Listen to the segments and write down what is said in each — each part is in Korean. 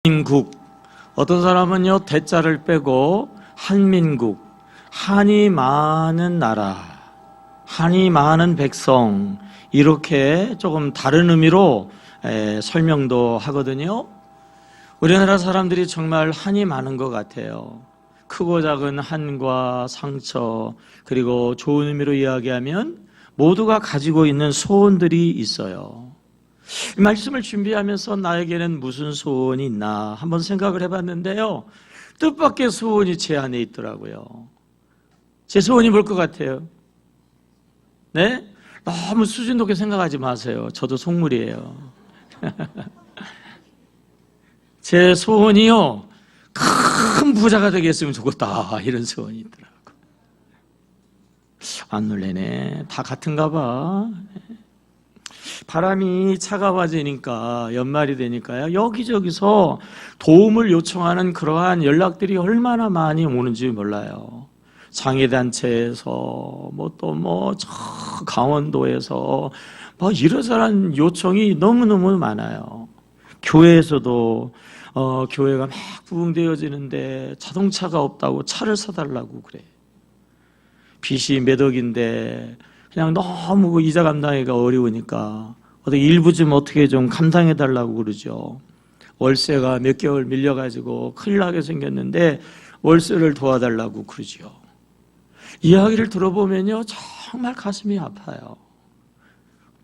한민국, 어떤 사람은요 대자를 빼고 한민국, 한이 많은 나라, 한이 많은 백성, 이렇게 조금 다른 의미로 설명도 하거든요. 우리나라 사람들이 정말 한이 많은 것 같아요. 크고 작은 한과 상처, 그리고 좋은 의미로 이야기하면 모두가 가지고 있는 소원들이 있어요. 이 말씀을 준비하면서 나에게는 무슨 소원이 있나 한번 생각을 해봤는데요, 뜻밖의 소원이 제 안에 있더라고요. 제 소원이 뭘 것 같아요? 네? 너무 수준 높게 생각하지 마세요. 저도 속물이에요. 제 소원이요, 큰 부자가 되겠으면 좋겠다, 이런 소원이 있더라고요. 안 놀래네. 다 같은가 봐. 바람이 차가워지니까, 연말이 되니까요, 여기저기서 도움을 요청하는 그러한 연락들이 얼마나 많이 오는지 몰라요. 장애단체에서 저 강원도에서 이러저러한 요청이 너무너무 많아요. 교회에서도 교회가 막 부흥되어지는데 자동차가 없다고 차를 사달라고 그래. 빚이 몇 억인데 그냥 너무 그 이자 감당하기가 어려우니까 일부 좀 어떻게 좀 감당해달라고 그러죠. 월세가 몇 개월 밀려가지고 큰일 나게 생겼는데 월세를 도와달라고 그러죠. 이야기를 들어보면요, 정말 가슴이 아파요.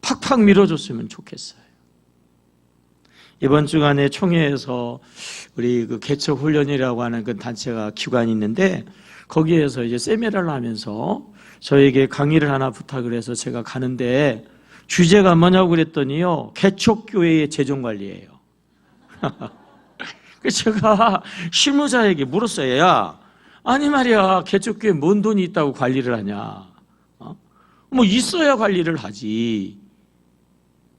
팍팍 밀어줬으면 좋겠어요. 이번 주간에 총회에서 우리 그 개척훈련이라고 하는 그 단체가 기관이 있는데, 거기에서 이제 세미나를 하면서 저에게 강의를 하나 부탁을 해서 제가 가는데, 주제가 뭐냐고 그랬더니요, 개척교회의 재정관리예요. 그래서 제가 실무자에게 물었어요. 야, 아니 말이야, 개척교회 뭔 돈이 있다고 관리를 하냐? 뭐 있어야 관리를 하지.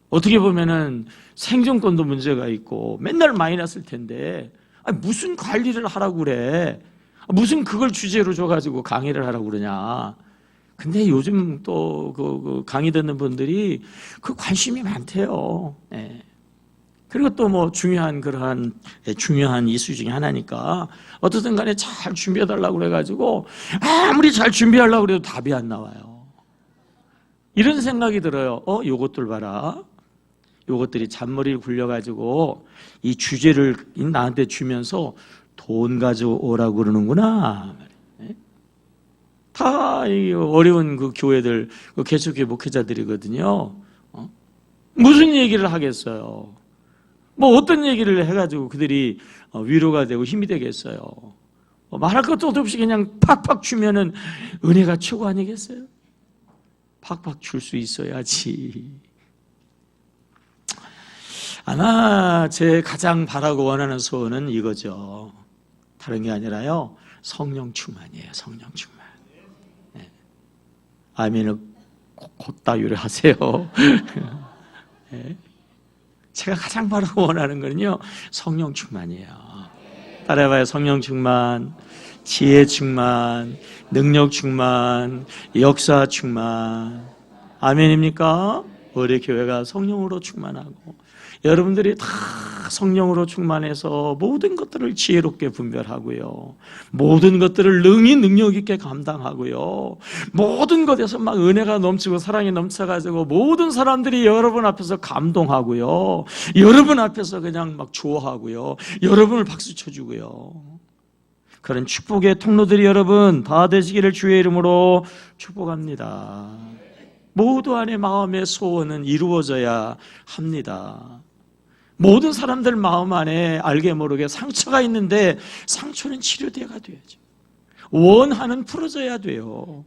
어떻게 보면은 생존권도 문제가 있고 맨날 마이너스일 텐데, 아니 무슨 관리를 하라고 그래? 무슨 그걸 주제로 줘가지고 강의를 하라고 그러냐? 근데 요즘 또 그 강의 듣는 분들이 그 관심이 많대요. 네. 그리고 또 뭐 중요한 이슈 중에 하나니까 어떻든 간에 잘 준비해달라고 그래가지고 아무리 잘 준비하려고 그래도 답이 안 나와요. 이런 생각이 들어요. 요것들 봐라. 요것들이 잔머리를 굴려가지고 이 주제를 나한테 주면서 돈 가져오라고 그러는구나. 다 어려운 그 교회들, 그 개척교회 목회자들이거든요. 무슨 얘기를 하겠어요? 뭐 어떤 얘기를 해가지고 그들이 위로가 되고 힘이 되겠어요? 말할 것도 없이 그냥 팍팍 주면은 은혜가 최고 아니겠어요? 팍팍 줄 수 있어야지. 아마 제 가장 바라고 원하는 소원은 이거죠. 다른 게 아니라요, 성령 충만이에요. 성령 충만. 네. 아멘을 곧다유를 하세요. 네. 제가 가장 바라고 원하는 거는요, 성령 충만이에요. 따라해봐요. 성령 충만, 지혜 충만, 능력 충만, 역사 충만. 아멘입니까? 우리 교회가 성령으로 충만하고 여러분들이 다 성령으로 충만해서 모든 것들을 지혜롭게 분별하고요, 모든 것들을 능히 능력 있게 감당하고요, 모든 것에서 막 은혜가 넘치고 사랑이 넘쳐가지고 모든 사람들이 여러분 앞에서 감동하고요, 여러분 앞에서 그냥 막 좋아하고요, 여러분을 박수 쳐주고요, 그런 축복의 통로들이 여러분 다 되시기를 주의 이름으로 축복합니다. 모두 안의 마음의 소원은 이루어져야 합니다. 모든 사람들 마음 안에 알게 모르게 상처가 있는데 상처는 치료돼가 돼야죠. 원하는 풀어져야 돼요.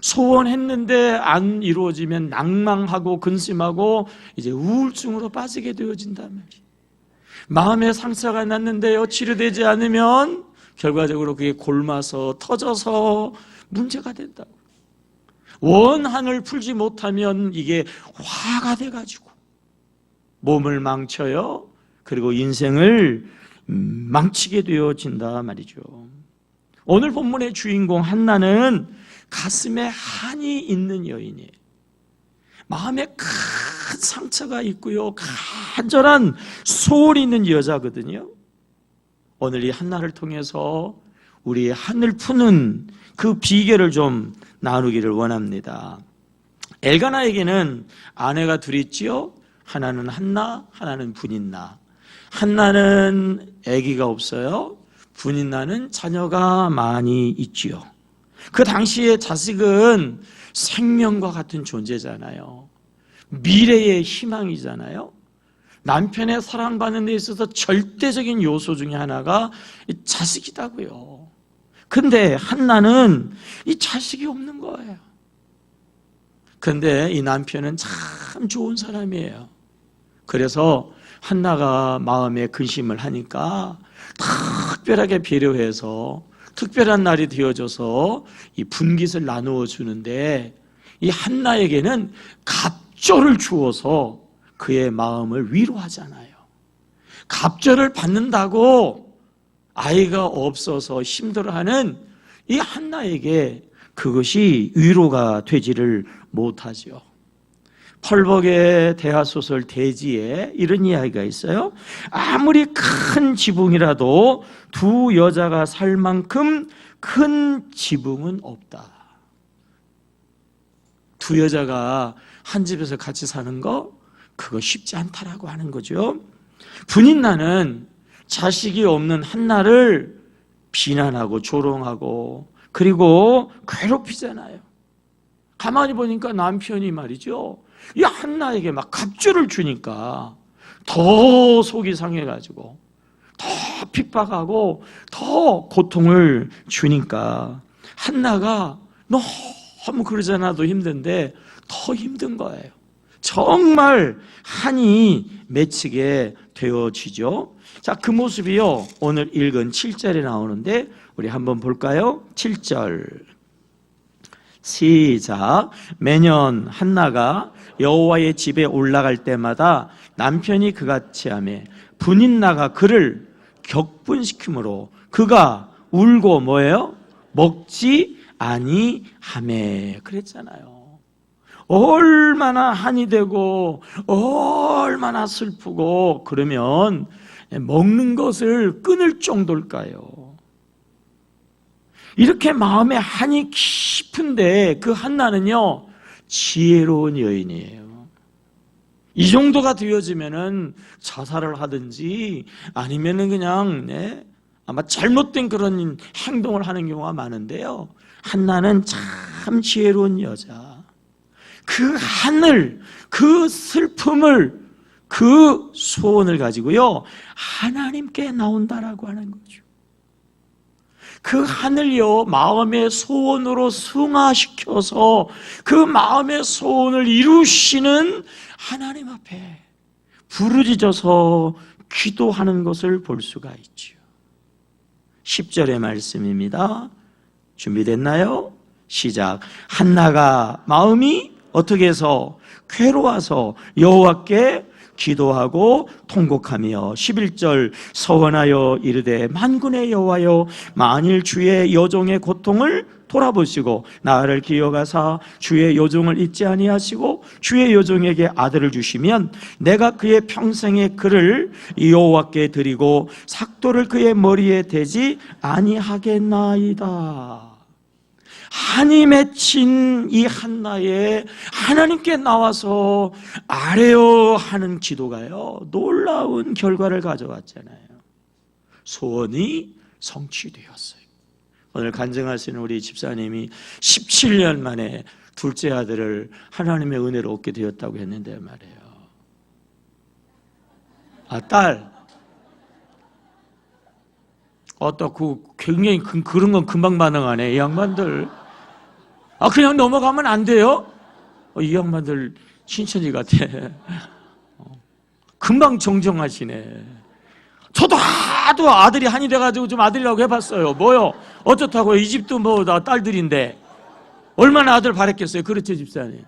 소원했는데 안 이루어지면 낭망하고 근심하고 이제 우울증으로 빠지게 되어진단 말이에요. 마음에 상처가 났는데요, 치료되지 않으면 결과적으로 그게 골마서 터져서 문제가 된다고. 원한을 풀지 못하면 이게 화가 돼가지고 몸을 망쳐요. 그리고 인생을 망치게 되어진다 말이죠. 오늘 본문의 주인공 한나는 가슴에 한이 있는 여인이에요. 마음에 큰 상처가 있고요, 간절한 소원이 있는 여자거든요. 오늘 이 한나를 통해서 우리의 한을 푸는 그 비결을 좀 나누기를 원합니다. 엘가나에게는 아내가 둘이 있지요. 하나는 한나, 하나는 분인나. 한나는 아기가 없어요. 분인나는 자녀가 많이 있지요. 그 당시에 자식은 생명과 같은 존재잖아요. 미래의 희망이잖아요. 남편의 사랑받는 데 있어서 절대적인 요소 중에 하나가 자식이다고요. 근데 한나는 이 자식이 없는 거예요. 근데 이 남편은 참 좋은 사람이에요. 그래서 한나가 마음에 근심을 하니까 특별하게 배려해서 특별한 날이 되어져서 이 분깃을 나누어 주는데, 이 한나에게는 갑절을 주어서 그의 마음을 위로하잖아요. 갑절을 받는다고 아이가 없어서 힘들어하는 이 한나에게 그것이 위로가 되지를 못하죠. 펄벅의 대하소설 대지에 이런 이야기가 있어요. 아무리 큰 지붕이라도 두 여자가 살 만큼 큰 지붕은 없다. 두 여자가 한 집에서 같이 사는 거, 그거 쉽지 않다라고 하는 거죠. 분인나는 자식이 없는 한나를 비난하고 조롱하고 그리고 괴롭히잖아요. 가만히 보니까 남편이 말이죠, 이 한나에게 막 갑주를 주니까 더 속이 상해가지고 더 핍박하고 더 고통을 주니까 한나가 너무 그러지 않아도 힘든데 더 힘든 거예요. 정말 한이 맺히게 되어지죠. 자, 그 모습이요, 오늘 읽은 7절에 나오는데 우리 한번 볼까요? 7절 시작. 매년 한나가 여호와의 집에 올라갈 때마다 남편이 그같이 하매 분인나가 그를 격분시키므로 그가 울고 뭐예요? 먹지 아니하매. 그랬잖아요. 얼마나 한이 되고 얼마나 슬프고 그러면 먹는 것을 끊을 정도일까요? 이렇게 마음에 한이 깊은데 그 한나는요, 지혜로운 여인이에요. 이 정도가 되어지면은 자살을 하든지 아니면은 그냥 아마 잘못된 그런 행동을 하는 경우가 많은데요, 한나는 참 지혜로운 여자. 그 한을, 그 슬픔을, 그 소원을 가지고요, 하나님께 나온다라고 하는 거죠. 그 하늘요, 마음의 소원으로 승화시켜서 그 마음의 소원을 이루시는 하나님 앞에 부르짖어서 기도하는 것을 볼 수가 있죠. 10절의 말씀입니다. 준비됐나요? 시작. 한나가 마음이 어떻게 해서 괴로워서 여호와께 기도하고 통곡하며 11절 서원하여 이르되 만군의 여호와여 만일 주의 여종의 고통을 돌아보시고 나를 기억하사 주의 여종을 잊지 아니하시고 주의 여종에게 아들을 주시면 내가 그의 평생의 그를 여호와께 드리고 삭도를 그의 머리에 대지 아니하겠나이다. 한이 맺힌 이 한나의 하나님께 나와서 아뢰어 하는 기도가요, 놀라운 결과를 가져왔잖아요. 소원이 성취되었어요. 오늘 간증하시는 우리 집사님이 17년 만에 둘째 아들을 하나님의 은혜로 얻게 되었다고 했는데 말이에요. 딸. 또 굉장히 그런 건 금방 반응하네, 이 양반들. 그냥 넘어가면 안 돼요? 이 양반들 신천지 같아. 금방 정정하시네. 저도 하도 아들이 한이 돼가지고 좀 아들이라고 해봤어요. 뭐요? 어쩌다고, 이 집도 뭐 다 딸들인데 얼마나 아들 바랬겠어요? 그렇죠, 집사님?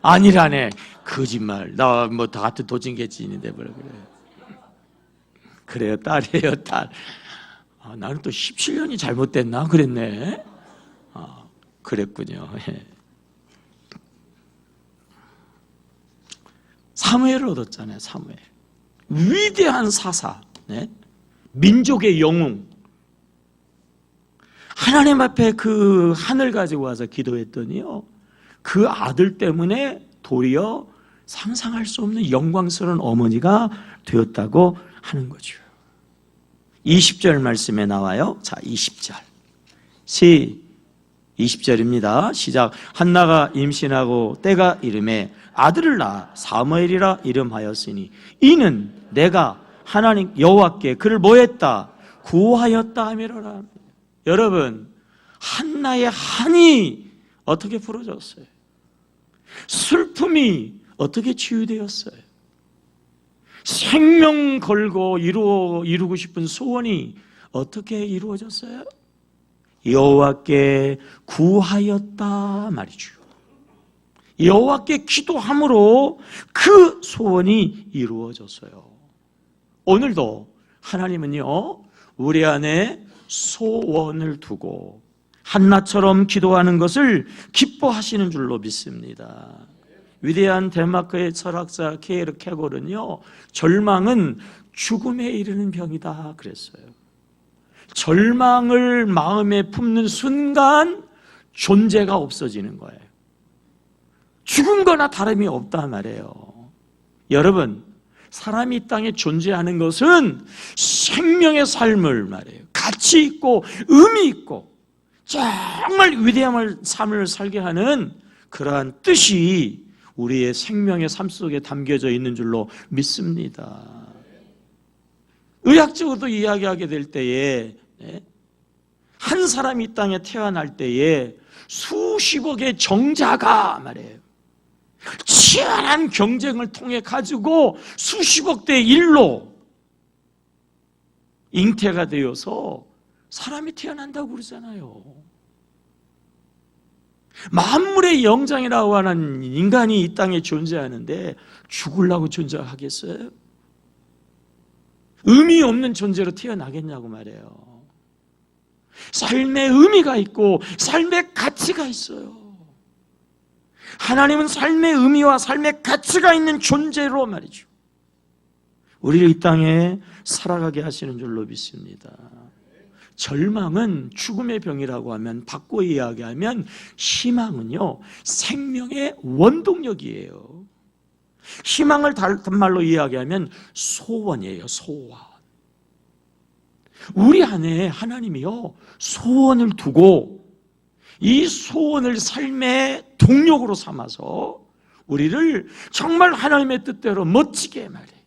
아니라네. 거짓말. 나 뭐 다 같은 도찐개찐인데 뭐라 그래. 그래요, 딸이에요, 딸. 나는 또 17년이 잘못됐나 그랬네. 그랬군요. 사무엘을 얻었잖아요. 사무엘, 위대한 사사, 민족의 영웅. 하나님 앞에 그 하늘 가지고 와서 기도했더니요, 그 아들 때문에 도리어 상상할 수 없는 영광스러운 어머니가 되었다고 하는 거죠. 20절 말씀에 나와요. 자, 20절. 20절입니다. 시작. 한나가 임신하고 때가 이름에 아들을 낳아 사무엘이라 이름하였으니 이는 내가 하나님 여호와께 그를 뭐했다? 구하였다 하미로라. 여러분, 한나의 한이 어떻게 풀어졌어요? 슬픔이 어떻게 치유되었어요? 생명 걸고 이루고 싶은 소원이 어떻게 이루어졌어요? 여호와께 구하였다 말이죠. 여호와께 기도함으로 그 소원이 이루어졌어요. 오늘도 하나님은요, 우리 안에 소원을 두고 한나처럼 기도하는 것을 기뻐하시는 줄로 믿습니다. 위대한 덴마크의 철학자 케이르 케골은요, 절망은 죽음에 이르는 병이다 그랬어요. 절망을 마음에 품는 순간 존재가 없어지는 거예요. 죽은 거나 다름이 없단 말이에요. 여러분, 사람이 이 땅에 존재하는 것은 생명의 삶을 말해요. 가치 있고 의미 있고 정말 위대한 삶을 살게 하는 그러한 뜻이 우리의 생명의 삶 속에 담겨져 있는 줄로 믿습니다. 의학적으로도 이야기하게 될 때에 한 사람이 이 땅에 태어날 때에 수십억의 정자가 말이에요, 치열한 경쟁을 통해 가지고 수십억 대 1로 잉태가 되어서 사람이 태어난다고 그러잖아요. 만물의 영장이라고 하는 인간이 이 땅에 존재하는데 죽으려고 존재하겠어요? 의미 없는 존재로 태어나겠냐고 말해요. 삶의 의미가 있고 삶의 가치가 있어요. 하나님은 삶의 의미와 삶의 가치가 있는 존재로 말이죠, 우리를 이 땅에 살아가게 하시는 줄로 믿습니다. 절망은 죽음의 병이라고 하면, 바꿔 이야기하면 희망은요, 생명의 원동력이에요. 희망을 다른 말로 이야기하면 소원이에요. 소원. 우리 안에 하나님이요, 소원을 두고 이 소원을 삶의 동력으로 삼아서 우리를 정말 하나님의 뜻대로 멋지게 말이에요,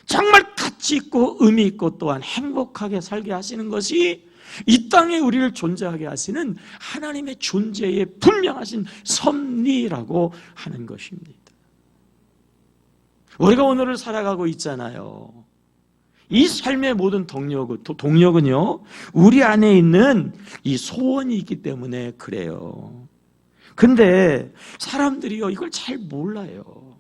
정말 가치 있고 의미 있고 또한 행복하게 살게 하시는 것이 이 땅에 우리를 존재하게 하시는 하나님의 존재의 분명하신 섭리라고 하는 것입니다. 우리가 오늘을 살아가고 있잖아요. 이 삶의 모든 동력은요, 우리 안에 있는 이 소원이 있기 때문에 그래요. 근데 사람들이요, 이걸 잘 몰라요.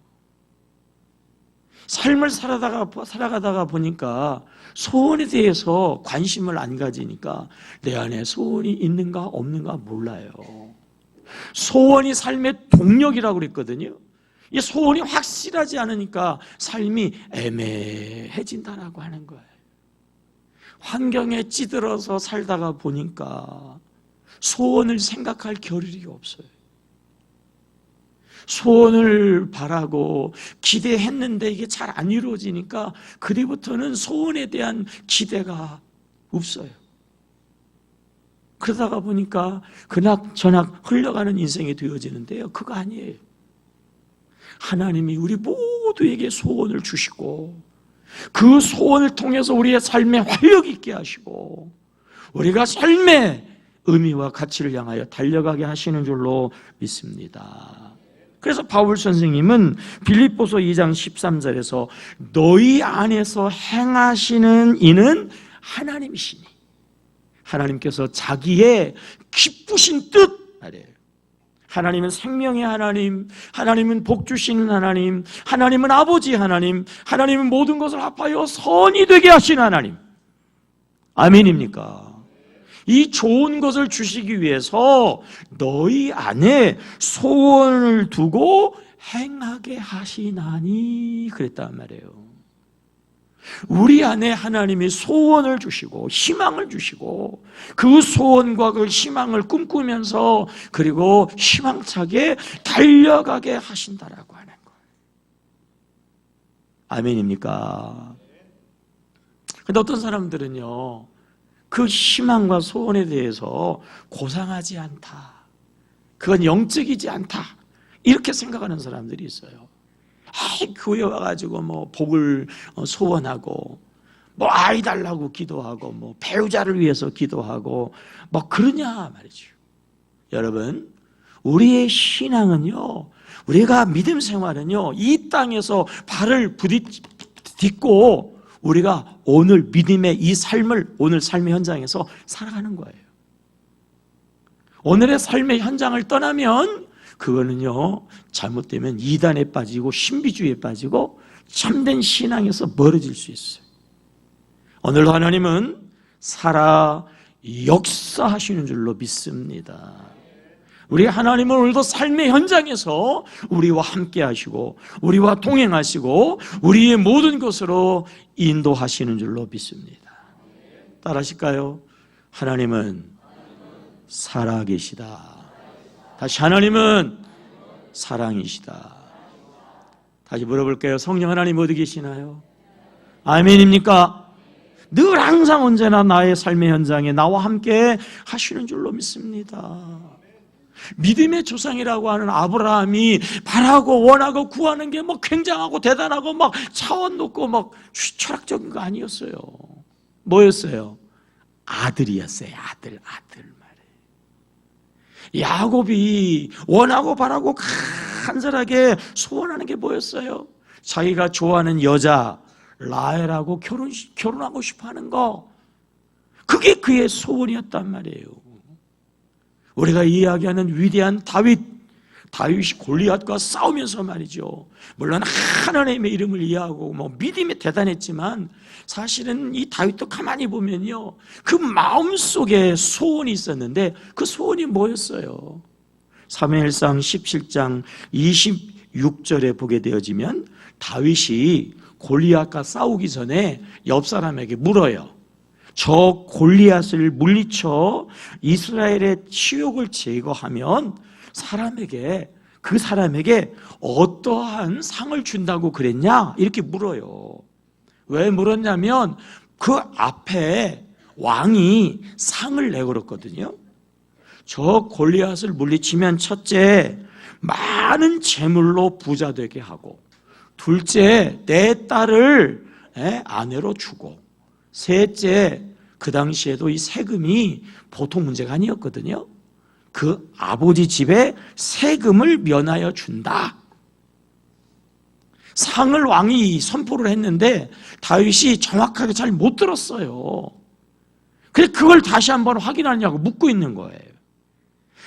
삶을 살아가다가 보니까 소원에 대해서 관심을 안 가지니까 내 안에 소원이 있는가 없는가 몰라요. 소원이 삶의 동력이라고 그랬거든요. 이 소원이 확실하지 않으니까 삶이 애매해진다라고 하는 거예요. 환경에 찌들어서 살다가 보니까 소원을 생각할 겨를이 없어요. 소원을 바라고 기대했는데 이게 잘 안 이루어지니까 그뒤부터는 소원에 대한 기대가 없어요. 그러다가 보니까 그낙저낙 흘러가는 인생이 되어지는데요, 그거 아니에요. 하나님이 우리 모두에게 소원을 주시고 그 소원을 통해서 우리의 삶에 활력 있게 하시고 우리가 삶의 의미와 가치를 향하여 달려가게 하시는 줄로 믿습니다. 그래서 바울 선생님은 빌립보서 2장 13절에서 너희 안에서 행하시는 이는 하나님이시니, 하나님께서 자기의 기쁘신 뜻 말이에요. 하나님은 생명의 하나님, 하나님은 복 주시는 하나님, 하나님은 아버지 하나님, 하나님은 모든 것을 합하여 선이 되게 하신 하나님. 아멘입니까? 이 좋은 것을 주시기 위해서 너희 안에 소원을 두고 행하게 하시나니 그랬단 말이에요. 우리 안에 하나님이 소원을 주시고 희망을 주시고 그 소원과 그 희망을 꿈꾸면서 그리고 희망차게 달려가게 하신다라고 하는 거예요. 아멘입니까? 근데 어떤 사람들은요, 그 희망과 소원에 대해서 고상하지 않다, 그건 영적이지 않다, 이렇게 생각하는 사람들이 있어요. 교회 와가지고 뭐 복을 소원하고 뭐 아이 달라고 기도하고 뭐 배우자를 위해서 기도하고 뭐 그러냐 말이죠. 여러분, 우리의 신앙은요, 우리가 믿음 생활은요, 이 땅에서 발을 딛고 우리가 오늘 믿음의 이 삶을 오늘 삶의 현장에서 살아가는 거예요. 오늘의 삶의 현장을 떠나면 그거는요, 잘못되면 이단에 빠지고 신비주의에 빠지고 참된 신앙에서 멀어질 수 있어요. 오늘도 하나님은 살아 역사하시는 줄로 믿습니다. 우리 하나님은 오늘도 삶의 현장에서 우리와 함께 하시고 우리와 동행하시고 우리의 모든 것으로 인도하시는 줄로 믿습니다. 따라하실까요? 하나님은 살아계시다. 다시, 하나님은 사랑이시다. 다시 물어볼게요. 성령 하나님 어디 계시나요? 아멘입니까? 늘 항상 언제나 나의 삶의 현장에 나와 함께 하시는 줄로 믿습니다. 믿음의 조상이라고 하는 아브라함이 바라고 원하고 구하는 게 뭐 굉장하고 대단하고 막 차원 높고 막 철학적인 거 아니었어요. 뭐였어요? 아들이었어요. 아들. 야곱이 원하고 바라고 간절하게 소원하는 게 뭐였어요? 자기가 좋아하는 여자 라헬하고 결혼하고 싶어하는 거, 그게 그의 소원이었단 말이에요. 우리가 이야기하는 위대한 다윗이 골리앗과 싸우면서 말이죠, 물론 하나님의 이름을 이해하고 뭐 믿음이 대단했지만 사실은 이 다윗도 가만히 보면요, 그 마음속에 소원이 있었는데 그 소원이 뭐였어요? 사무엘상 17장 26절에 보게 되어지면 다윗이 골리앗과 싸우기 전에 옆 사람에게 물어요. 저 골리앗을 물리쳐 이스라엘의 치욕을 제거하면 그 사람에게 어떠한 상을 준다고 그랬냐? 이렇게 물어요. 왜 물었냐면 그 앞에 왕이 상을 내걸었거든요. 저 골리앗을 물리치면 첫째, 많은 재물로 부자 되게 하고, 둘째, 내 딸을 아내로 주고, 셋째, 그 당시에도 이 세금이 보통 문제가 아니었거든요. 그 아버지 집에 세금을 면하여 준다. 상을 왕이 선포를 했는데 다윗이 정확하게 잘 못 들었어요. 그래서 그걸 다시 한번 확인하냐고 묻고 있는 거예요.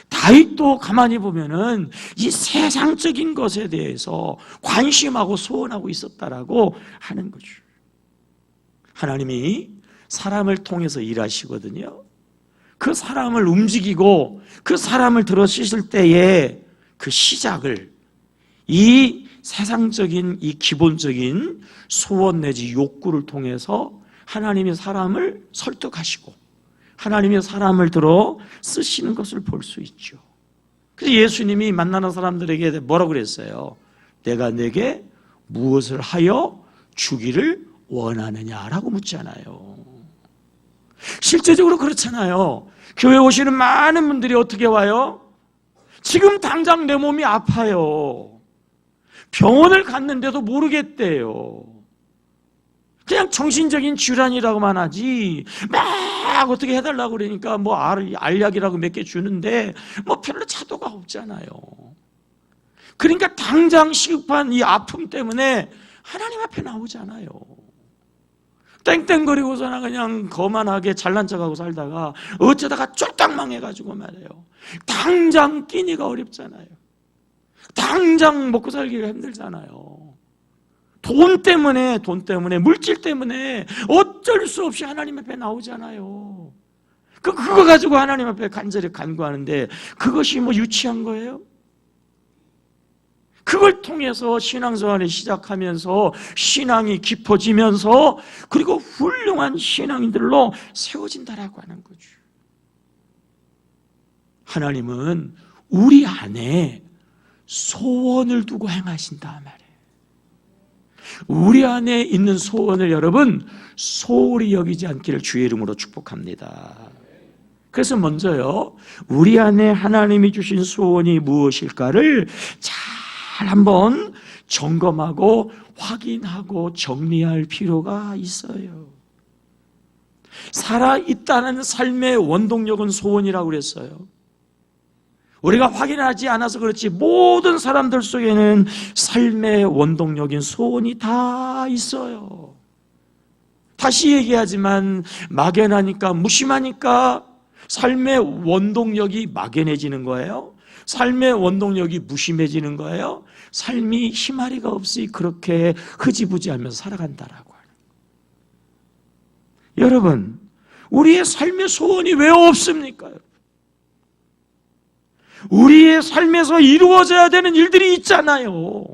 다윗도 가만히 보면은 이 세상적인 것에 대해서 관심하고 소원하고 있었다라고 하는 거죠. 하나님이 사람을 통해서 일하시거든요. 그 사람을 움직이고 그 사람을 들어쓰실 때에 그 시작을 이 세상적인 이 기본적인 소원 내지 욕구를 통해서 하나님이 사람을 설득하시고 하나님이 사람을 들어 쓰시는 것을 볼 수 있죠. 그래서 예수님이 만나는 사람들에게 뭐라고 그랬어요? 내가 내게 무엇을 하여 주기를 원하느냐라고 묻잖아요. 실제적으로 그렇잖아요. 교회 오시는 많은 분들이 어떻게 와요? 지금 당장 내 몸이 아파요. 병원을 갔는데도 모르겠대요. 그냥 정신적인 질환이라고만 하지 막 어떻게 해달라고 그러니까 뭐 알약이라고 몇 개 주는데 뭐 별로 차도가 없잖아요. 그러니까 당장 시급한 이 아픔 때문에 하나님 앞에 나오잖아요. 땡땡거리고서나 그냥 거만하게 잘난 척하고 살다가 어쩌다가 쫄딱 망해가지고 말이에요. 당장 끼니가 어렵잖아요. 당장 먹고 살기가 힘들잖아요. 돈 때문에 물질 때문에 어쩔 수 없이 하나님 앞에 나오잖아요. 그거 가지고 하나님 앞에 간절히 간구하는데 그것이 뭐 유치한 거예요? 그걸 통해서 신앙생활을 시작하면서 신앙이 깊어지면서 그리고 훌륭한 신앙인들로 세워진다라고 하는 거죠. 하나님은 우리 안에 소원을 두고 행하신다 말이에요. 우리 안에 있는 소원을 여러분 소홀히 여기지 않기를 주의 이름으로 축복합니다. 그래서 먼저요, 우리 안에 하나님이 주신 소원이 무엇일까를 잘 한번 점검하고 확인하고 정리할 필요가 있어요. 살아있다는 삶의 원동력은 소원이라고 그랬어요. 우리가 확인하지 않아서 그렇지 모든 사람들 속에는 삶의 원동력인 소원이 다 있어요. 다시 얘기하지만 막연하니까 무심하니까 삶의 원동력이 막연해지는 거예요. 삶의 원동력이 무심해지는 거예요. 삶이 희마리가 없이 그렇게 흐지부지하면서 살아간다라고 하는 거예요. 여러분, 우리의 삶의 소원이 왜 없습니까? 우리의 삶에서 이루어져야 되는 일들이 있잖아요.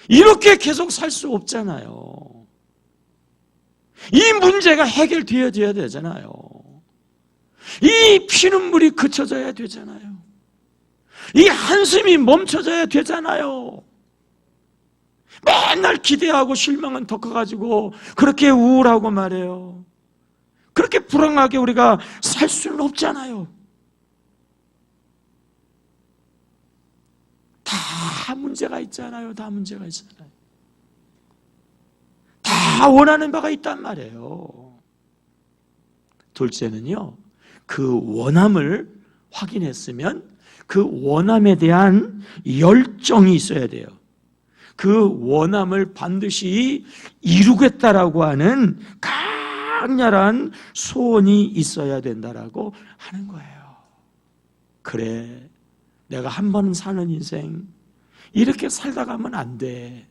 이렇게 계속 살 수 없잖아요. 이 문제가 해결되어져야 되잖아요. 이 피눈물이 그쳐져야 되잖아요. 이 한숨이 멈춰져야 되잖아요. 맨날 기대하고 실망은 더 커가지고 그렇게 우울하고 말해요. 그렇게 불안하게 우리가 살 수는 없잖아요. 다 문제가 있잖아요. 다 문제가 있잖아요. 다 원하는 바가 있단 말이에요. 둘째는요, 그 원함을 확인했으면 그 원함에 대한 열정이 있어야 돼요. 그 원함을 반드시 이루겠다라고 하는 강렬한 소원이 있어야 된다라고 하는 거예요. 그래, 내가 한 번 사는 인생 이렇게 살다 가면 안 돼.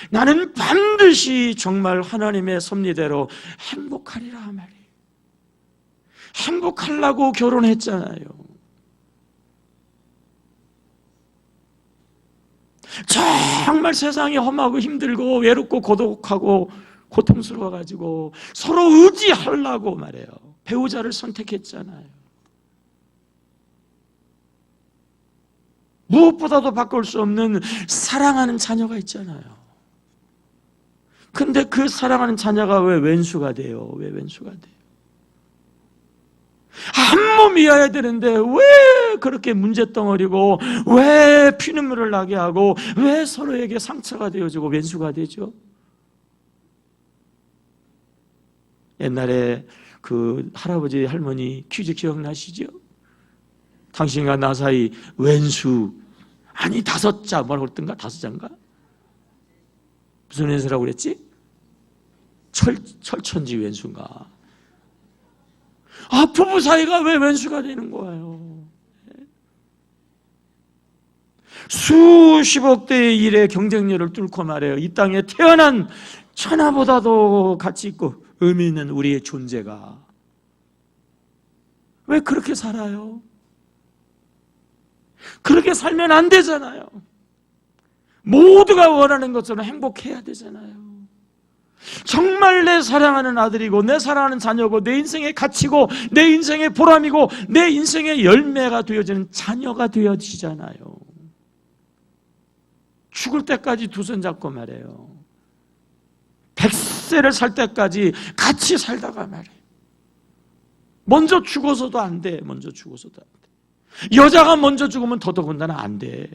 나는 반드시 정말 하나님의 섭리대로 행복하리라 말이에요. 행복하려고 결혼했잖아요. 정말 세상이 험하고 힘들고 외롭고 고독하고 고통스러워가지고 서로 의지하려고 말해요. 배우자를 선택했잖아요. 무엇보다도 바꿀 수 없는 사랑하는 자녀가 있잖아요. 근데 그 사랑하는 자녀가 왜 왼수가 돼요? 왜 왼수가 돼요? 한 몸이어야 되는데 왜 그렇게 문제덩어리고 왜 피눈물을 나게 하고 왜 서로에게 상처가 되어지고 왼수가 되죠? 옛날에 그 할아버지 할머니 퀴즈 기억나시죠? 당신과 나 사이 왼수 아니 5자 뭐라고 그랬던가? 5자인가? 무슨 왼수라고 그랬지? 철천지 왼수인가? 부부 사이가 왜 왼수가 되는 거예요? 수십억 대의 일의 경쟁력을 뚫고 말해요. 이 땅에 태어난 천하보다도 가치 있고 의미 있는 우리의 존재가 왜 그렇게 살아요? 그렇게 살면 안 되잖아요. 모두가 원하는 것처럼 행복해야 되잖아요. 정말 내 사랑하는 아들이고 내 사랑하는 자녀고 내 인생의 가치고 내 인생의 보람이고 내 인생의 열매가 되어지는 자녀가 되어지잖아요. 죽을 때까지 두 손 잡고 말해요. 100세를 살 때까지 같이 살다가 말해요. 먼저 죽어서도 안 돼. 먼저 죽어서도 안 돼. 여자가 먼저 죽으면 더더군다나 안 돼.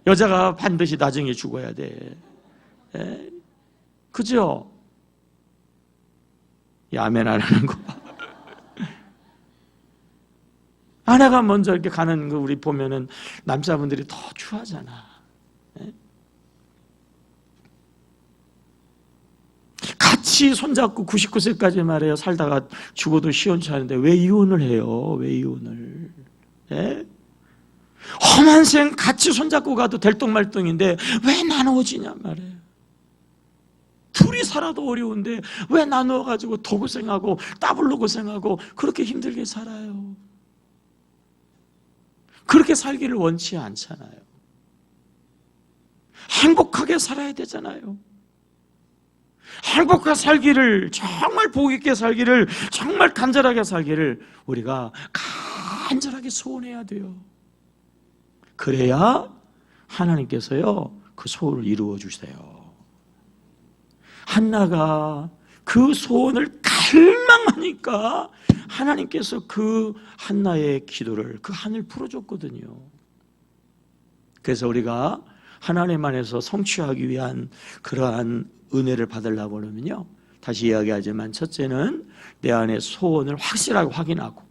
여자가 반드시 나중에 죽어야 돼. 에? 그죠? 아멘 안 하는 거. 아내가 먼저 이렇게 가는 거 우리 보면은 남자분들이 더 추하잖아. 같이 손잡고 99세까지 말해요. 살다가 죽어도 시원찮은데 왜 이혼을 해요? 왜 이혼을? 예? 험한 생 같이 손잡고 가도 될똥말똥인데 왜 나누어지냐 말이에요. 둘이 살아도 어려운데 왜 나누어가지고 더 고생하고 더블로 고생하고 그렇게 힘들게 살아요. 그렇게 살기를 원치 않잖아요. 행복하게 살아야 되잖아요. 행복하게 살기를, 정말 복 있게 살기를, 정말 간절하게 살기를 우리가 간절하게 소원해야 돼요. 그래야 하나님께서요 그 소원을 이루어 주세요. 한나가 그 소원을 갈망하니까 하나님께서 그 한나의 기도를, 그 한을 풀어줬거든요. 그래서 우리가 하나님 안에서 성취하기 위한 그러한 은혜를 받으려고 하면요, 다시 이야기하지만 첫째는 내 안의 소원을 확실하게 확인하고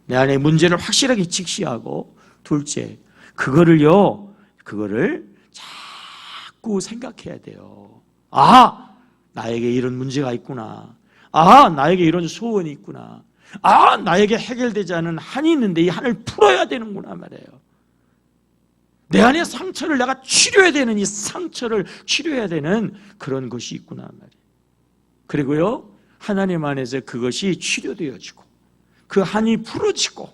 내 안의 문제를 확실하게 직시하고, 둘째 그거를 자꾸 생각해야 돼요. 아, 나에게 이런 문제가 있구나. 아, 나에게 이런 소원이 있구나. 아, 나에게 해결되지 않은 한이 있는데 이 한을 풀어야 되는구나 말이에요. 내 안의 상처를 내가 치료해야 되는, 이 상처를 치료해야 되는 그런 것이 있구나 말이에요. 그리고요, 하나님 안에서 그것이 치료되어지고 그 한이 풀어지고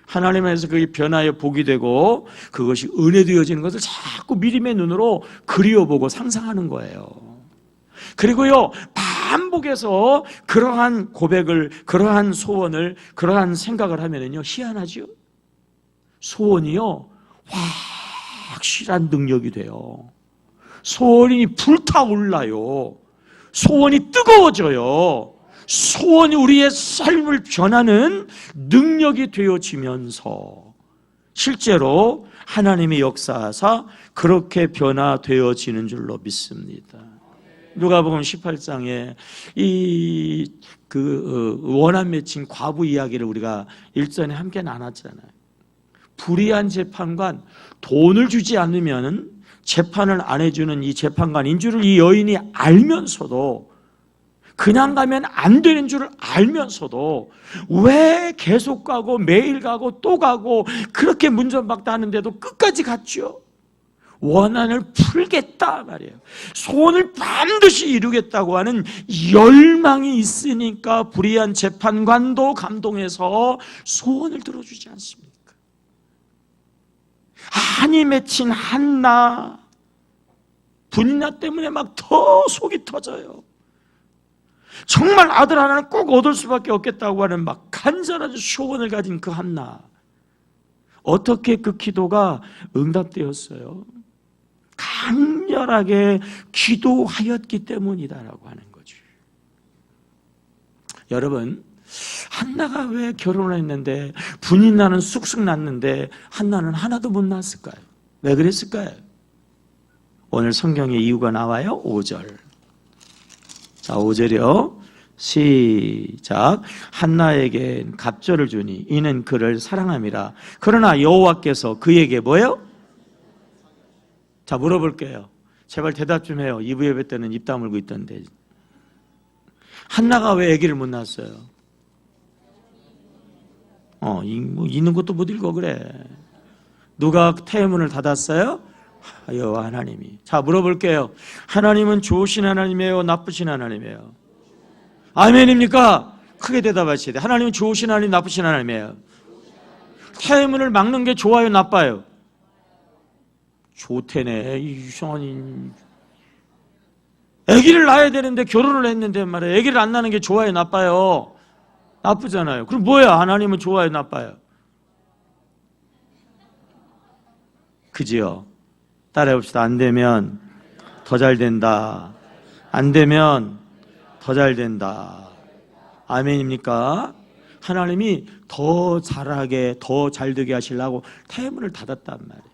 하나님 안에서 그게 변화의 복이 되고 그것이 은혜 되어지는 것을 자꾸 미림의 눈으로 그리워보고 상상하는 거예요. 그리고요, 반복해서 그러한 고백을, 그러한 소원을, 그러한 생각을 하면은요, 희한하죠? 소원이요 확실한 능력이 돼요. 소원이 불타올라요. 소원이 뜨거워져요. 소원이 우리의 삶을 변하는 능력이 되어지면서 실제로 하나님의 역사하사 그렇게 변화되어지는 줄로 믿습니다. 누가복음 18장에 원한 맺힌 과부 이야기를 우리가 일전에 함께 나눴잖아요. 불의한 재판관, 돈을 주지 않으면 재판을 안 해주는 이 재판관인 줄을 이 여인이 알면서도, 그냥 가면 안 되는 줄을 알면서도 왜 계속 가고 매일 가고 또 가고 그렇게 문전박대 하는데도 끝까지 갔죠. 원한을 풀겠다 말이에요. 소원을 반드시 이루겠다고 하는 열망이 있으니까 불의한 재판관도 감동해서 소원을 들어주지 않습니까? 한이 맺힌 한나, 분이나 때문에 막 더 속이 터져요. 정말 아들 하나는 꼭 얻을 수밖에 없겠다고 하는 막 간절한 소원을 가진 그 한나, 어떻게 그 기도가 응답되었어요? 강렬하게 기도하였기 때문이다라고 하는 거죠. 여러분, 한나가 왜 결혼을 했는데, 분이나는 쑥쑥 났는데 한나는 하나도 못 낳았을까요? 왜 그랬을까요? 오늘 성경에 이유가 나와요. 5절. 자, 5절이요. 시작. 한나에게 갑절을 주니 이는 그를 사랑함이라. 그러나 여호와께서 그에게 뭐예요? 자, 물어볼게요. 제발 대답 좀 해요. 이부 예배 때는 입 다물고 있던데. 한나가 왜 아기를 못 낳았어요? 있는 것도 못 읽어 그래. 누가 태문을 닫았어요? 여호와 하나님이. 자, 물어볼게요. 하나님은 좋으신 하나님이에요? 나쁘신 하나님이에요? 아멘입니까? 크게 대답하셔야 돼요. 하나님은 좋으신 하나님, 나쁘신 하나님이에요? 태문을 막는 게 좋아요, 나빠요? 좋대네. 이상한, 아기를 낳아야 되는데 결혼을 했는데 말이에요. 아기를 안 낳는 게 좋아요, 나빠요? 나쁘잖아요. 그럼 뭐야? 하나님은 좋아요, 나빠요? 그지요? 따라해봅시다. 안 되면 더 잘 된다. 안 되면 더 잘 된다. 아멘입니까? 하나님이 더 잘하게, 더 잘되게 하시려고 태문을 닫았단 말이에요.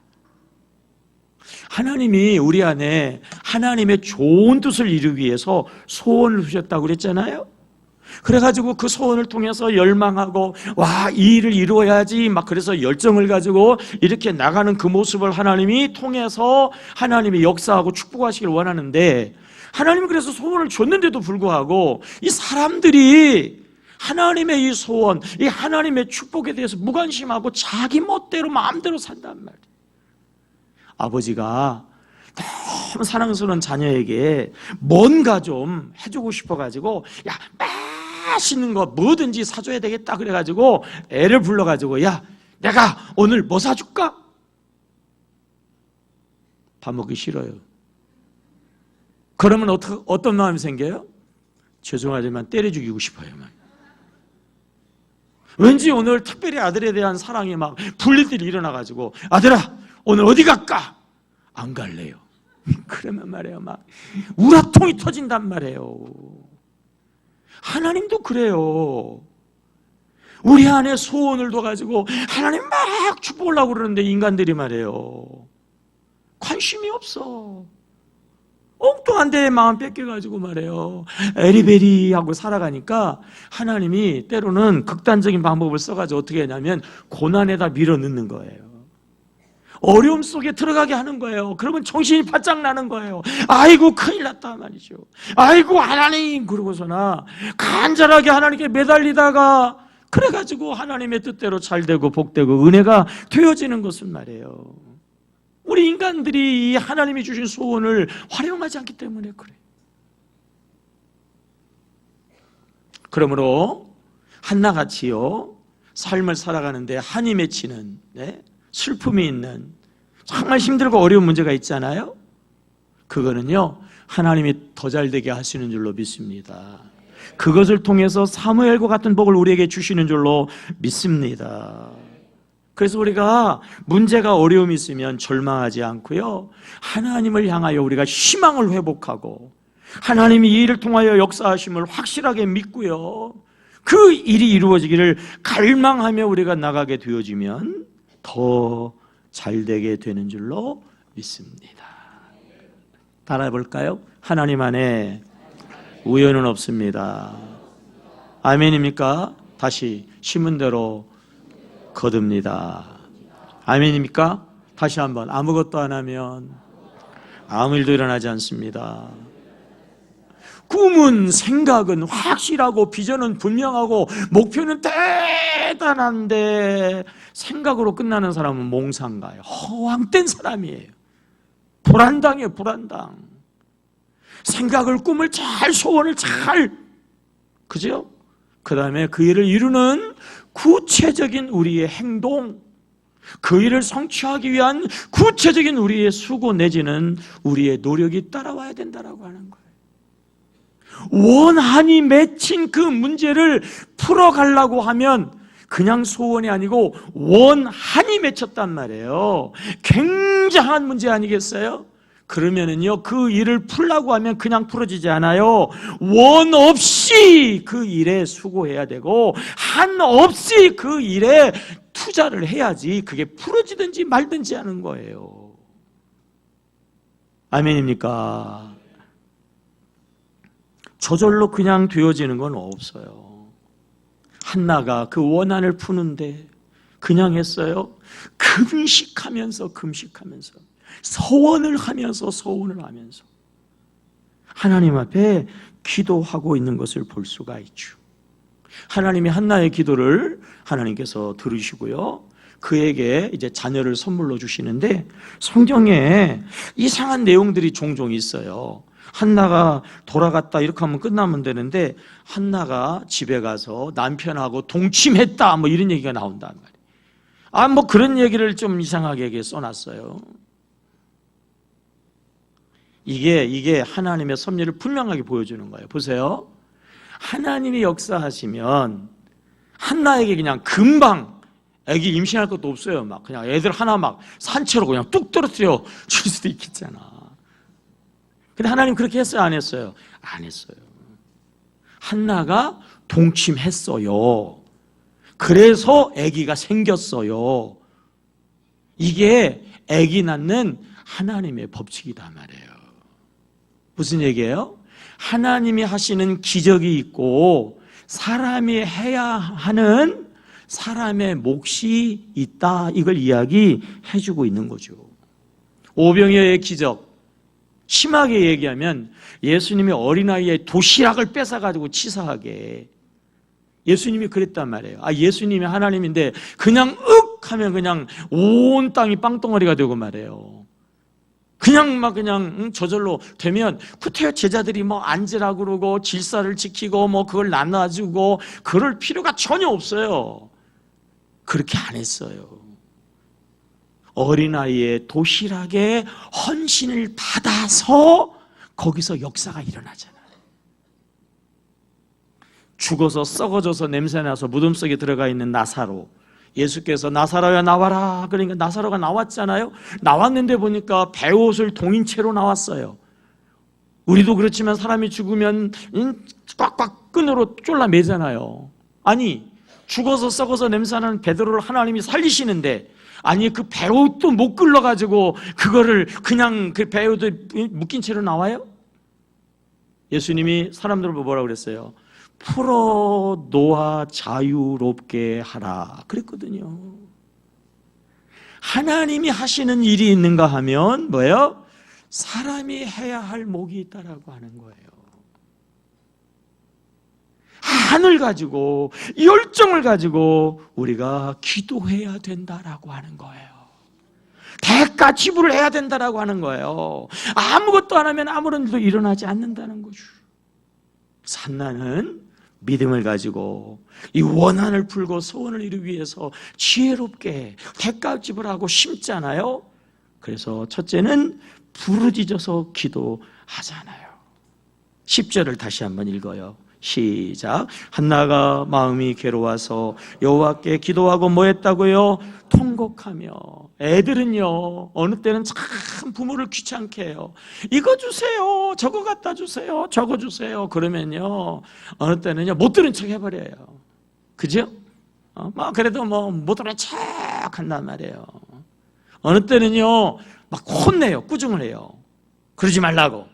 하나님이 우리 안에 하나님의 좋은 뜻을 이루기 위해서 소원을 주셨다고 그랬잖아요. 그래가지고 그 소원을 통해서 열망하고, 와, 이 일을 이루어야지, 막 그래서 열정을 가지고 이렇게 나가는 그 모습을 하나님이 통해서 하나님이 역사하고 축복하시길 원하는데, 하나님이 그래서 소원을 줬는데도 불구하고 이 사람들이 하나님의 이 소원, 이 하나님의 축복에 대해서 무관심하고 자기 멋대로 마음대로 산단 말이에요. 아버지가 너무 사랑스러운 자녀에게 뭔가 좀 해주고 싶어가지고, 야, 맛있는 거 뭐든지 사줘야 되겠다 그래가지고 애를 불러가지고, 야, 내가 오늘 뭐 사줄까? 밥 먹기 싫어요. 그러면 어떤 마음이 생겨요? 죄송하지만 때려 죽이고 싶어요. 왠지 오늘 특별히 아들에 대한 사랑이 막 분리들이 일어나가지고 아들아 오늘 어디 갈까? 안 갈래요. 그러면 말이에요 막 우라통이 터진단 말이에요. 하나님도 그래요. 우리 안에 소원을 둬가지고 하나님 막 축복하려고 그러는데 인간들이 말이에요 관심이 없어. 엉뚱한 데에 마음 뺏겨가지고 말이에요 에리베리하고 살아가니까 하나님이 때로는 극단적인 방법을 써가지고 어떻게 하냐면 고난에다 밀어 넣는 거예요. 어려움 속에 들어가게 하는 거예요. 그러면 정신이 바짝 나는 거예요. 아이고 큰일 났다 말이죠. 아이고 하나님 그러고서나 간절하게 하나님께 매달리다가 그래가지고 하나님의 뜻대로 잘되고 복되고 은혜가 되어지는 것은 말이에요 우리 인간들이 이 하나님이 주신 소원을 활용하지 않기 때문에 그래요. 그러므로 한나같이요 삶을 살아가는데 한이 맺히는 슬픔이 있는 정말 힘들고 어려운 문제가 있잖아요. 그거는요 하나님이 더 잘되게 하시는 줄로 믿습니다. 그것을 통해서 사무엘과 같은 복을 우리에게 주시는 줄로 믿습니다. 그래서 우리가 문제가 어려움이 있으면 절망하지 않고요 하나님을 향하여 우리가 희망을 회복하고 하나님이 이 일을 통하여 역사하심을 확실하게 믿고요 그 일이 이루어지기를 갈망하며 우리가 나가게 되어지면 더 잘되게 되는 줄로 믿습니다. 따라해 볼까요? 하나님 안에 우연은 없습니다. 아멘입니까? 다시 신문대로 거듭니다. 아멘입니까? 다시 한번 아무것도 안 하면 아무 일도 일어나지 않습니다. 꿈은 생각은 확실하고 비전은 분명하고 목표는 대단한데 생각으로 끝나는 사람은 몽상가예요. 허황된 사람이에요. 불안당이에요. 불안당. 생각을 꿈을 잘 소원을 잘 그죠? 그 다음에 그 일을 이루는 구체적인 우리의 행동 그 일을 성취하기 위한 구체적인 우리의 수고 내지는 우리의 노력이 따라와야 된다라고 하는 거예요. 원한이 맺힌 그 문제를 풀어가려고 하면 그냥 소원이 아니고 원한이 맺혔단 말이에요. 굉장한 문제 아니겠어요? 그러면은요 그 일을 풀려고 하면 그냥 풀어지지 않아요. 원 없이 그 일에 수고해야 되고 한 없이 그 일에 투자를 해야지 그게 풀어지든지 말든지 하는 거예요. 아멘입니까? 저절로 그냥 되어지는 건 없어요. 한나가 그 원한을 푸는데 그냥 했어요? 금식하면서 서원을 하면서 하나님 앞에 기도하고 있는 것을 볼 수가 있죠. 하나님이 한나의 기도를 하나님께서 들으시고요 그에게 이제 자녀를 선물로 주시는데 성경에 이상한 내용들이 종종 있어요. 한나가 돌아갔다 이렇게 하면 끝나면 되는데 한나가 집에 가서 남편하고 동침했다 뭐 이런 얘기가 나온단 말이에요. 뭐 그런 얘기를 좀 이상하게 써놨어요. 이게 하나님의 섭리를 분명하게 보여주는 거예요. 보세요. 하나님이 역사하시면 한나에게 그냥 금방 애기 임신할 것도 없어요. 막 그냥 애들 하나 막 산채로 그냥 뚝 떨어뜨려 줄 수도 있겠잖아. 근데 하나님 그렇게 했어요? 안 했어요? 안 했어요. 한나가 동침했어요. 그래서 아기가 생겼어요. 이게 아기 낳는 하나님의 법칙이다 말이에요. 무슨 얘기예요? 하나님이 하시는 기적이 있고 사람이 해야 하는 사람의 몫이 있다. 이걸 이야기해 주고 있는 거죠. 오병이어의 기적, 심하게 얘기하면 예수님이 어린아이의 도시락을 뺏어가지고 치사하게 예수님이 그랬단 말이에요. 예수님이 하나님인데 그냥 윽 하면 그냥 온 땅이 빵덩어리가 되고 말이에요. 그냥 저절로 되면 구태여 제자들이 뭐 앉으라 그러고 질서를 지키고 뭐 그걸 나눠주고 그럴 필요가 전혀 없어요. 그렇게 안 했어요. 어린아이의 도시락에 헌신을 받아서 거기서 역사가 일어나잖아요. 죽어서 썩어져서 냄새나서 무덤 속에 들어가 있는 나사로, 예수께서 나사로야 나와라 그러니까 나사로가 나왔잖아요. 나왔는데 보니까 베옷을 동인 채로 나왔어요. 우리도 그렇지만 사람이 죽으면 꽉꽉 끈으로 쫄라매잖아요. 아니 죽어서 썩어서 냄새나는 베드로를 하나님이 살리시는데, 아니 그 베옷도 못 끌러가지고 그거를 그냥 그 베옷을 묶인 채로 나와요? 예수님이 사람들을 뭐라고 그랬어요? 풀어 놓아 자유롭게 하라 그랬거든요. 하나님이 하시는 일이 있는가 하면 뭐예요? 사람이 해야 할 목이 있다라고 하는 거예요. 한을 가지고 열정을 가지고 우리가 기도해야 된다라고 하는 거예요. 대가 지불을 해야 된다라고 하는 거예요. 아무것도 안 하면 아무런 일도 일어나지 않는다는 거죠. 산나는 믿음을 가지고 이 원한을 풀고 소원을 이루기 위해서 지혜롭게 대가 지불하고 심잖아요. 그래서 첫째는 부르짖어서 기도하잖아요. 10절을 다시 한번 읽어요. 시작. 한나가 마음이 괴로워서 여호와께 기도하고 뭐 했다고요? 통곡하며. 애들은요 어느 때는 참 부모를 귀찮게 해요. 이거 주세요, 저거 갖다 주세요, 저거 주세요. 그러면요 어느 때는요 못 들은 척 해버려요. 그죠? 그래도 못 들은 척 한단 말이에요. 어느 때는요 막 혼내요. 꾸중을 해요. 그러지 말라고.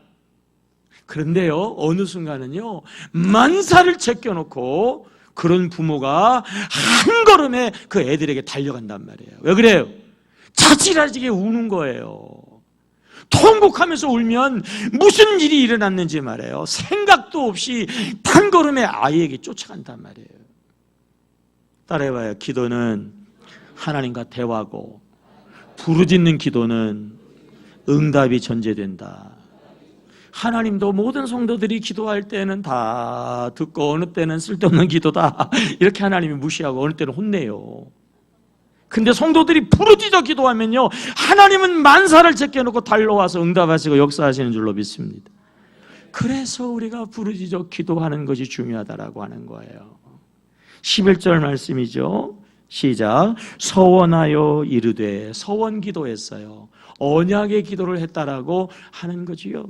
그런데요 어느 순간은요 만사를 제껴놓고 그런 부모가 한 걸음에 그 애들에게 달려간단 말이에요. 왜 그래요? 자지러지게 우는 거예요. 통곡하면서 울면 무슨 일이 일어났는지 말이에요. 생각도 없이 한 걸음에 아이에게 쫓아간단 말이에요. 따라해봐요. 기도는 하나님과 대화고, 부르짖는 기도는 응답이 전제된다. 하나님도 모든 성도들이 기도할 때는 다 듣고 어느 때는 쓸데없는 기도다 이렇게 하나님이 무시하고 어느 때는 혼내요. 근데 성도들이 부르짖어 기도하면요 하나님은 만사를 제껴놓고 달려와서 응답하시고 역사하시는 줄로 믿습니다. 그래서 우리가 부르짖어 기도하는 것이 중요하다라고 하는 거예요. 11절 말씀이죠. 시작. 서원하여 이르되. 서원 기도했어요. 언약의 기도를 했다라고 하는 거지요.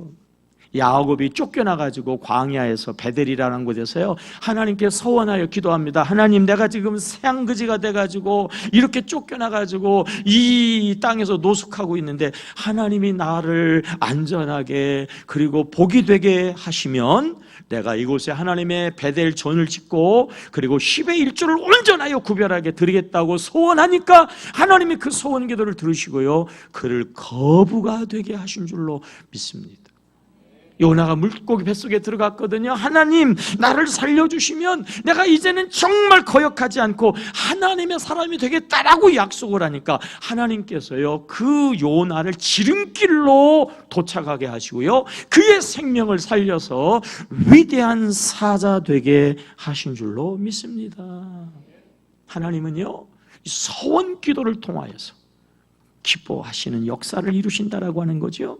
야곱이 쫓겨나가지고 광야에서 베델이라는 곳에서요 하나님께 서원하여 기도합니다. 하나님, 내가 지금 새앙그지가 돼가지고 이렇게 쫓겨나가지고 이 땅에서 노숙하고 있는데 하나님이 나를 안전하게 그리고 복이 되게 하시면 내가 이곳에 하나님의 베델 전을 짓고 그리고 10의 1조를 온전하여 구별하게 드리겠다고 소원하니까 하나님이 그 소원 기도를 들으시고요 그를 거부가 되게 하신 줄로 믿습니다. 요나가 물고기 뱃속에 들어갔거든요. 하나님, 나를 살려주시면 내가 이제는 정말 거역하지 않고 하나님의 사람이 되겠다라고 약속을 하니까 하나님께서요 그 요나를 지름길로 도착하게 하시고요 그의 생명을 살려서 위대한 사자 되게 하신 줄로 믿습니다. 하나님은요 서원 기도를 통하여서 기뻐하시는 역사를 이루신다라고 하는 거죠.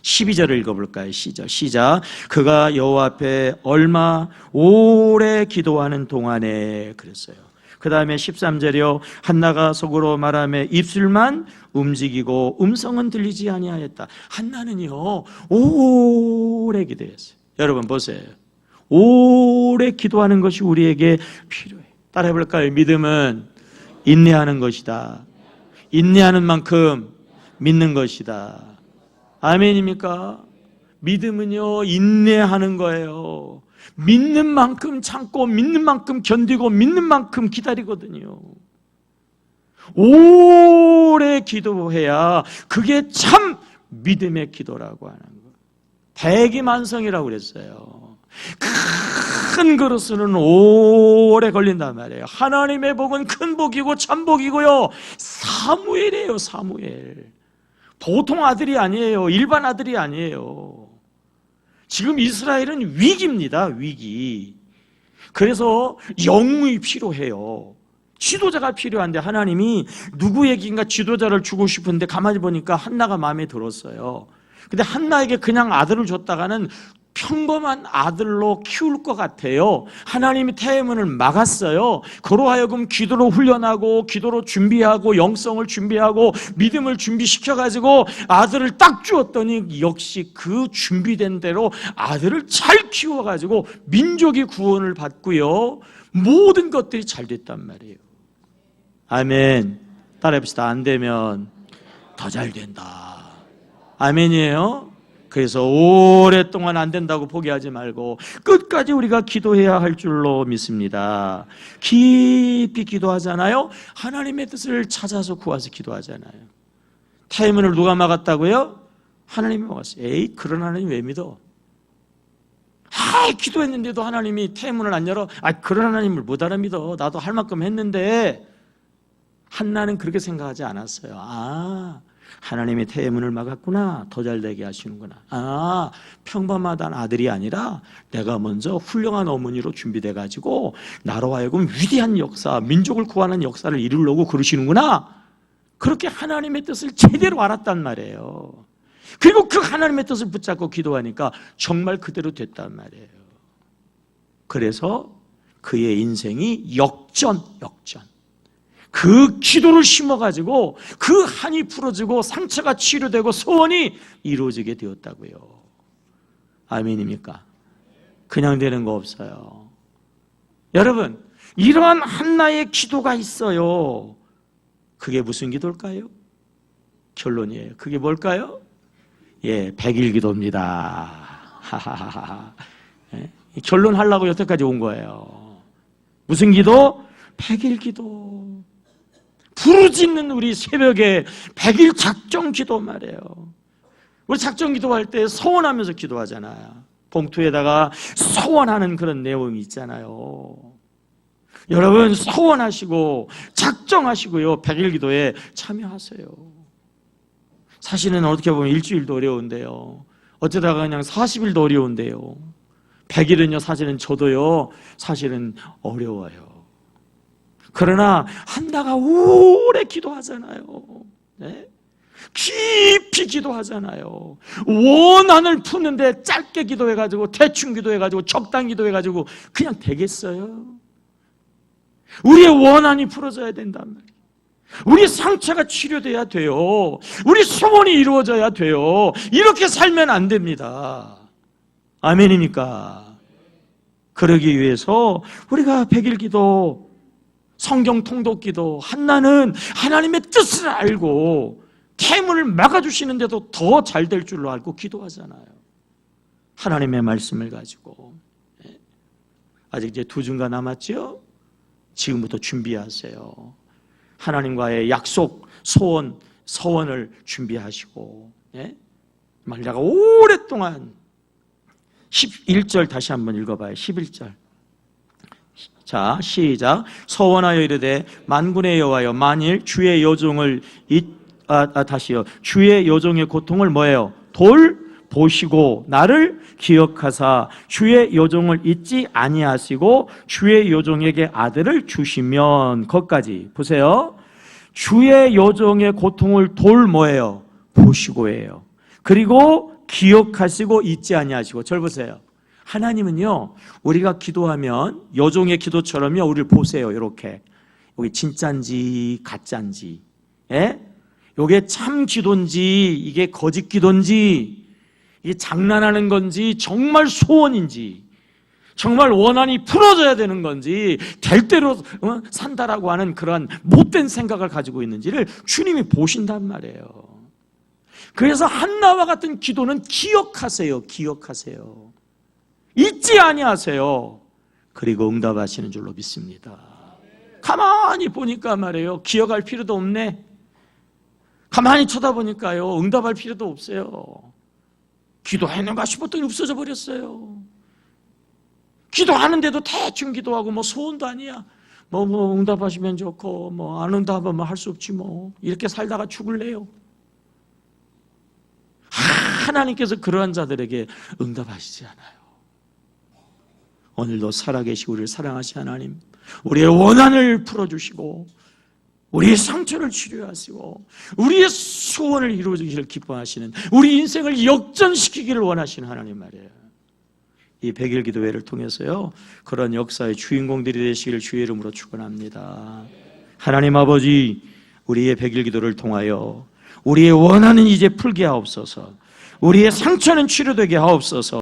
12절을 읽어볼까요? 시작. 그가 여호와 앞에 얼마 오래 기도하는 동안에 그랬어요. 그 다음에 13절이요. 한나가 속으로 말하며 입술만 움직이고 음성은 들리지 아니하였다. 한나는요 오래 기도했어요. 여러분 보세요. 오래 기도하는 것이 우리에게 필요해요. 따라해볼까요? 믿음은 인내하는 것이다. 인내하는 만큼 믿는 것이다. 아멘입니까? 믿음은요 인내하는 거예요. 믿는 만큼 참고 믿는 만큼 견디고 믿는 만큼 기다리거든요. 오래 기도해야 그게 참 믿음의 기도라고 하는 거예요. 대기만성이라고 그랬어요. 큰 그릇은 오래 걸린단 말이에요. 하나님의 복은 큰 복이고 참 복이고요 사무엘이에요. 사무엘. 보통 아들이 아니에요. 일반 아들이 아니에요. 지금 이스라엘은 위기입니다. 위기. 그래서 영웅이 필요해요. 지도자가 필요한데 하나님이 누구에게인가 지도자를 주고 싶은데 가만히 보니까 한나가 마음에 들었어요. 근데 한나에게 그냥 아들을 줬다가는 평범한 아들로 키울 것 같아요. 하나님이 태문을 막았어요. 그로 하여금 기도로 훈련하고 기도로 준비하고 영성을 준비하고 믿음을 준비시켜가지고 아들을 딱 주었더니 역시 그 준비된 대로 아들을 잘 키워가지고 민족이 구원을 받고요, 모든 것들이 잘 됐단 말이에요. 아멘. 따라해봅시다. 안 되면 더 잘 된다. 아멘이에요. 그래서 오랫동안 안 된다고 포기하지 말고 끝까지 우리가 기도해야 할 줄로 믿습니다. 깊이 기도하잖아요. 하나님의 뜻을 찾아서 구해서 기도하잖아요. 태문을 누가 막았다고요? 하나님이 막았어요. 에이, 그런 하나님 왜 믿어? 기도했는데도 하나님이 태문을 안 열어? 그런 하나님을 못 알아 믿어. 나도 할 만큼 했는데. 한나는 그렇게 생각하지 않았어요. 하나님이 태문을 막았구나. 더 잘되게 하시는구나. 평범하단 아들이 아니라 내가 먼저 훌륭한 어머니로 준비돼 가지고 나로 하여금 위대한 역사, 민족을 구하는 역사를 이루려고 그러시는구나. 그렇게 하나님의 뜻을 제대로 알았단 말이에요. 그리고 그 하나님의 뜻을 붙잡고 기도하니까 정말 그대로 됐단 말이에요. 그래서 그의 인생이 역전. 그 기도를 심어가지고 그 한이 풀어지고 상처가 치료되고 소원이 이루어지게 되었다고요. 아멘입니까? 그냥 되는 거 없어요. 여러분, 이러한 한나의 기도가 있어요. 그게 무슨 기도일까요? 결론이에요. 그게 뭘까요? 100일 기도입니다. 결론 하려고 여태까지 온 거예요. 무슨 기도? 100일 기도. 부르짖는 우리 새벽에 100일 작정 기도 말이에요. 우리 작정 기도할 때 서원하면서 기도하잖아요. 봉투에다가 서원하는 그런 내용이 있잖아요. 여러분, 서원하시고 작정하시고요, 100일 기도에 참여하세요. 사실은 어떻게 보면 일주일도 어려운데요, 어쩌다가 그냥 40일도 어려운데요, 100일은요 사실은 저도요 사실은 어려워요. 그러나 한나가 오래 기도하잖아요. 네? 깊이 기도하잖아요. 원한을 푸는데 짧게 기도해가지고 대충 기도해가지고 적당 기도해가지고 그냥 되겠어요? 우리의 원한이 풀어져야 된단 말이에요. 우리 상처가 치료돼야 돼요. 우리 소원이 이루어져야 돼요. 이렇게 살면 안 됩니다. 아멘입니까? 그러기 위해서 우리가 100일 기도, 성경 통독 기도, 한나는 하나님의 뜻을 알고 태문을 막아주시는데도 더 잘 될 줄로 알고 기도하잖아요. 하나님의 말씀을 가지고. 아직 이제 2주가 남았죠? 지금부터 준비하세요. 하나님과의 약속, 소원, 서원을 준비하시고, 내가 오랫동안 11절 다시 한번 읽어봐요. 11절. 자, 시작. 서원하여 이르되 만군의 여호와여, 만일 주의 여종을 다시요. 주의 여종의 고통을 뭐예요? 보시고 나를 기억하사 주의 여종을 잊지 아니하시고 주의 여종에게 아들을 주시면, 거기까지 보세요. 주의 여종의 고통을 뭐예요? 보시고예요. 그리고 기억하시고 잊지 아니하시고. 절 보세요. 하나님은요, 우리가 기도하면 여종의 기도처럼요 우리를 보세요. 이렇게 여기 진짜인지 가짜인지, 이게 참 기도인지 이게 거짓 기도인지, 이게 장난하는 건지 정말 소원인지, 정말 원한이 풀어져야 되는 건지, 될 대로 산다라고 하는 그러한 못된 생각을 가지고 있는지를 주님이 보신단 말이에요. 그래서 한나와 같은 기도는 기억하세요. 잊지 아니하세요. 그리고 응답하시는 줄로 믿습니다. 가만히 보니까 말이에요, 기억할 필요도 없네. 가만히 쳐다보니까요, 응답할 필요도 없어요. 기도했는가 싶었더니 없어져 버렸어요. 기도하는데도 대충 기도하고 소원도 아니야. 응답하시면 좋고 안 응답하면 할 수 없지 이렇게 살다가 죽을래요. 하나님께서 그러한 자들에게 응답하시지 않아요. 오늘도 살아계시고 우리를 사랑하시는 하나님, 우리의 원한을 풀어주시고 우리의 상처를 치료하시고 우리의 소원을 이루어주기를 기뻐하시는, 우리 인생을 역전시키기를 원하시는 하나님 말이에요. 이 100일 기도회를 통해서요, 그런 역사의 주인공들이 되시기를 주의 이름으로 축원합니다. 하나님 아버지, 우리의 100일 기도를 통하여 우리의 원한은 이제 풀게 하옵소서, 우리의 상처는 치료되게 하옵소서.